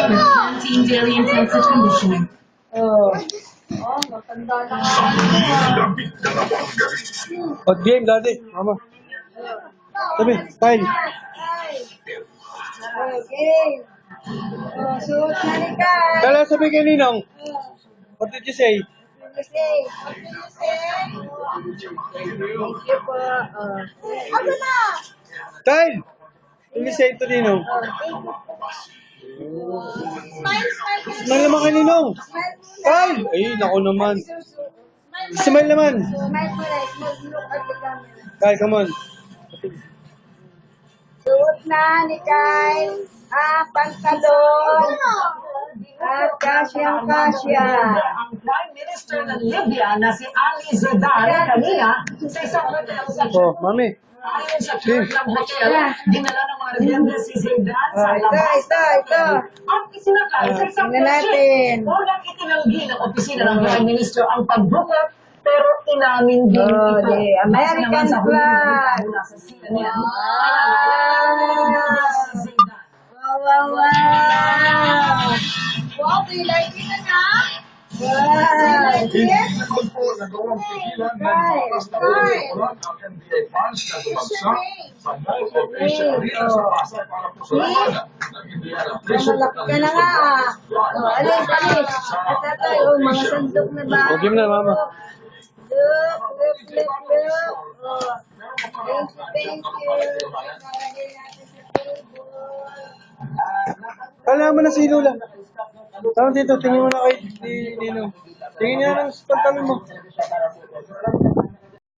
daily intensive conditioning. Oh. Oh, matanda na nga. Hot game, daddy. Mama. Sabi, Kyle. Okay. Oh, suot na ni Kyle. Kala sabi kay Ninong. What did you say? What did you say? What did you say? Thank you po. Ako na! Kyle! What did you say to Ninong? Smile, smile. Smile naman kay Ninong. Kyle! Ay, naku naman. Smile naman. Smile mo na. Look at the camera. Kyle, come on. Suot na ni Kyle pantalon at kasyang-kasya. Ang Prime Minister ng Libya na si Ali Zidane kanina sa isang hotel sa Oh, mami. ayon sa church ng hotel, dinala ng mga residente si Zidane sa labas Ito. at isinakay sa isang Tingnan natin. Unang itinanggi ng opisina ng Prime Minister ang pagbukot pero inamin din Oh, ito. the American Base naman sa huling flag. balita mula sa CNN. Wow. Wow, do you like it, anak? Wow. Pinipinod po na gawang pigilan ng mga kastalunan ang NBI funds na dumagsak sa Mall of Asia Arena sa Pasay para po sa labanan ng Indiana Prison Malaki ka na nga. Oh, alis. At tatay, mga sandok na ba? Oh, game na, mama. Look. Oh, thank you. Kala mo na si Lula. Tama dito, tingin mo na kay Ninong. Tingin niya ng pantalon mo.